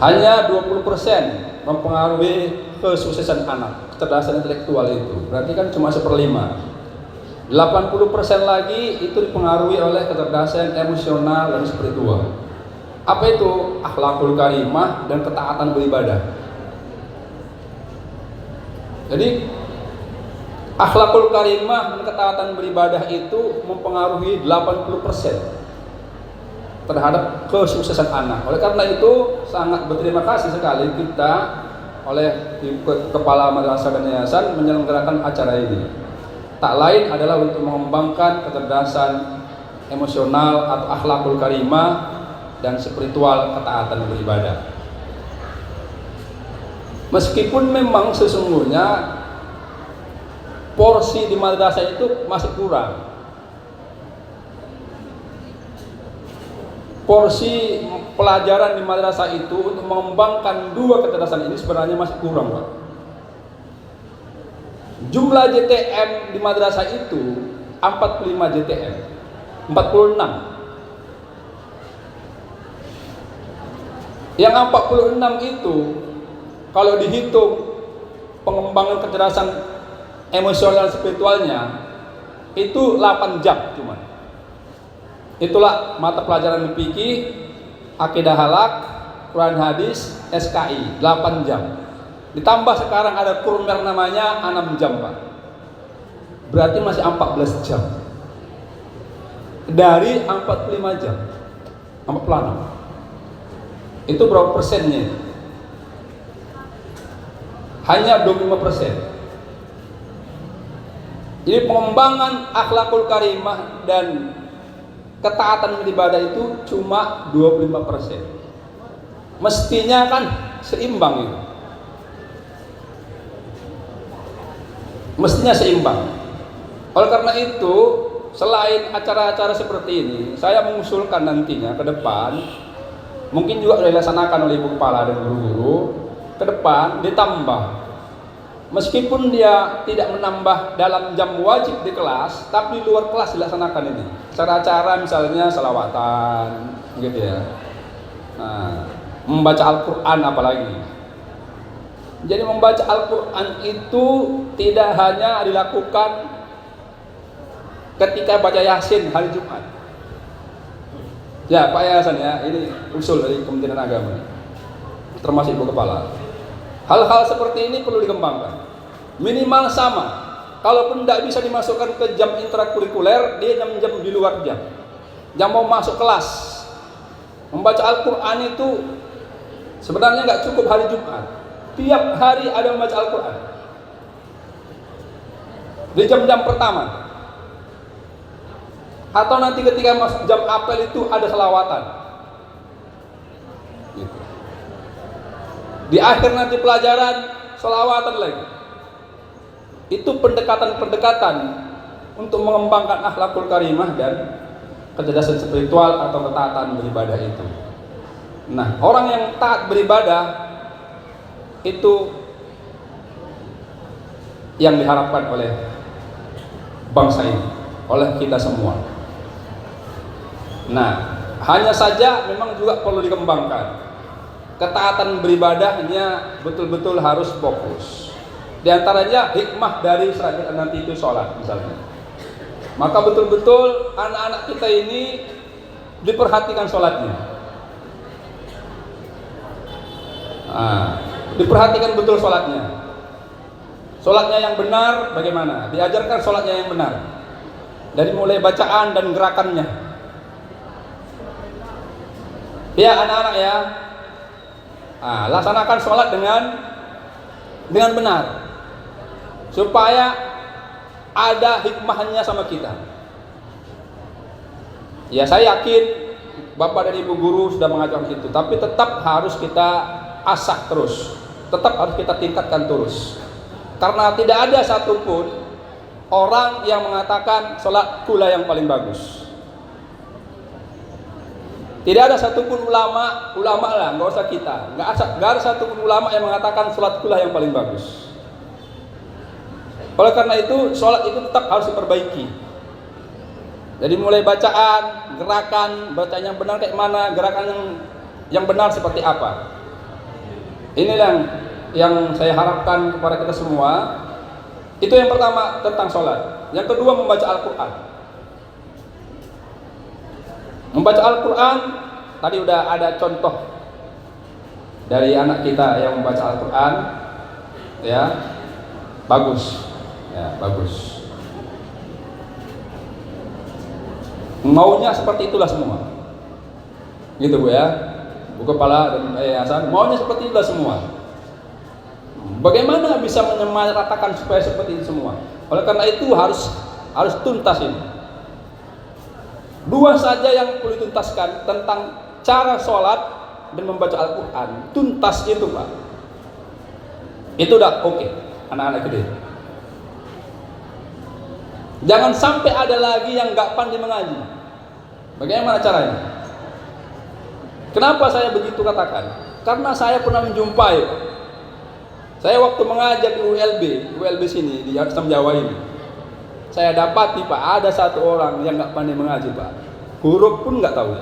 Hanya 20% mempengaruhi kesuksesan anak, kecerdasan intelektual itu. Berarti kan cuma 1/5. 80% lagi itu dipengaruhi oleh kecerdasan emosional dan spiritual. Apa itu? Akhlakul karimah dan ketaatan beribadah. Jadi akhlakul karimah dan ketaatan beribadah itu mempengaruhi 80% terhadap kesuksesan anak. Oleh karena itu sangat berterima kasih sekali kita oleh Kepala Madrasah dan Yayasan menyelenggarakan acara ini. Tak lain adalah untuk mengembangkan kecerdasan emosional atau akhlakul karimah dan spiritual ketaatan beribadah. Meskipun memang sesungguhnya porsi di madrasah itu masih kurang. Porsi pelajaran di madrasah itu untuk mengembangkan dua kecerdasan ini sebenarnya masih kurang, Pak. Jumlah JTM di madrasah itu 45 JTM, 46. Yang 46 itu kalau dihitung pengembangan kecerdasan emosional spiritualnya itu 8 jam cuma. Itulah mata pelajaran fikih, akidah halak, Quran hadis, SKI 8 jam. Ditambah sekarang ada kurmer namanya 6 jam, Pak. Berarti masih 14 jam. Dari 45 jam. 46. Itu berapa persennya? Hanya 25%. Jadi pengembangan akhlakul karimah dan ketaatan beribadah itu cuma 25%. Mestinya kan seimbang itu. Mestinya seimbang. Oleh karena itu, selain acara-acara seperti ini, saya mengusulkan nantinya ke depan, mungkin juga sudah dilaksanakan oleh Ibu Kepala dan guru-guru, ke depan ditambah. Meskipun dia tidak menambah dalam jam wajib di kelas, tapi di luar kelas dilaksanakan ini. Cara-cara misalnya selawatan, gitu ya. Nah, membaca Al-Quran apalagi. Jadi membaca Al-Quran itu tidak hanya dilakukan ketika baca Yasin hari Jumat. Ya, Pak Yayasan ya, ini usul dari Kementerian Agama, termasuk Ibu Kepala. Hal-hal seperti ini perlu dikembangkan. Minimal sama. Kalaupun tidak bisa dimasukkan ke jam intrakurikuler, dia jam-jam di luar jam. Jam mau masuk kelas. Membaca Al-Quran itu sebenarnya nggak cukup hari Jumat. Tiap hari ada membaca Al-Quran. Di jam-jam pertama. Atau nanti ketika masuk jam apel itu ada selawatan. Gitu. Di akhir nanti pelajaran selawatan lagi. Itu pendekatan-pendekatan untuk mengembangkan akhlakul karimah dan kecerdasan spiritual atau ketaatan beribadah itu. Nah, orang yang taat beribadah itu yang diharapkan oleh bangsa ini, oleh kita semua. Nah, hanya saja memang juga perlu dikembangkan. Ketaatan beribadahnya betul-betul harus fokus. Di antaranya hikmah dari salat nanti itu sholat misalnya. Maka betul-betul anak-anak kita ini diperhatikan sholatnya. Nah, diperhatikan betul sholatnya. Sholatnya yang benar bagaimana? Diajarkan sholatnya yang benar. Dari mulai bacaan dan gerakannya. Ya anak-anak ya. Nah, laksanakan sholat dengan benar. Supaya ada hikmahnya sama kita. Ya saya yakin Bapak dan Ibu guru sudah mengajarkan itu, tapi tetap harus kita asah terus, tetap harus kita tingkatkan terus. Karena tidak ada satupun orang yang mengatakan sholatku lah yang paling bagus. Tidak ada satupun ulama lah, nggak usah kita, nggak ada satupun ulama yang mengatakan sholatku lah yang paling bagus. Oleh karena itu, sholat itu tetap harus diperbaiki. Jadi mulai bacaan, gerakan, bacaan yang benar kayak mana, gerakan yang benar seperti apa. Inilah yang saya harapkan kepada kita semua. Itu yang pertama tentang sholat. Yang kedua membaca Al-Quran. Membaca Al-Quran, tadi udah ada contoh dari anak kita yang membaca Al-Quran, ya, bagus, ya, bagus. Maunya seperti itulah semua, gitu Bu ya, Bu Kepala dan Hasan, maunya seperti itulah semua. Bagaimana bisa menyamaratakan supaya seperti itu semua? Oleh karena itu harus tuntas ini. Dua saja yang perlu dituntaskan tentang cara sholat dan membaca Al-Quran. Tuntas itu Pak. Itu udah oke, anak-anak gede. Jangan sampai ada lagi yang nggak pandai mengaji. Bagaimana caranya? Kenapa saya begitu katakan? Karena saya pernah menjumpai, Pak. Saya waktu mengajar di ULB sini di Asam Jawa ini, saya dapati Pak, ada satu orang yang nggak pandai mengaji Pak, huruf pun nggak tahu.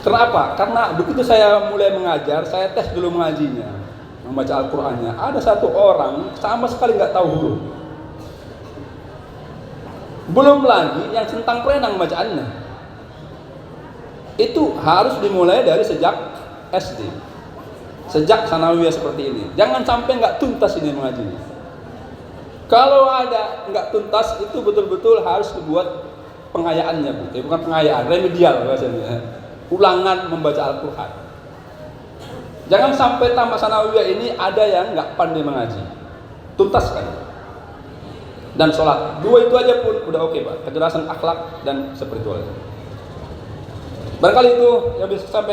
Kenapa? Karena begitu saya mulai mengajar, saya tes dulu mengajinya, membaca Al-Qurannya. Ada satu orang sama sekali nggak tahu huruf. Belum lagi yang centang perenang bacaannya. Itu harus dimulai dari sejak SD. Sejak sanawiyah seperti ini. Jangan sampai nggak tuntas ini mengajinya. Kalau ada nggak tuntas, itu betul-betul harus dibuat pengayaannya, Bu. Bukan pengayaan, remedial bahasanya. Ulangan membaca Al-Quran. Jangan sampai tamat sanawiyah ini ada yang nggak pandai mengaji. Tuntaskan. Dan sholat. Dua itu aja pun udah oke Pak. Kecerdasan akhlak dan spiritual. Barangkali itu yang bisa sampai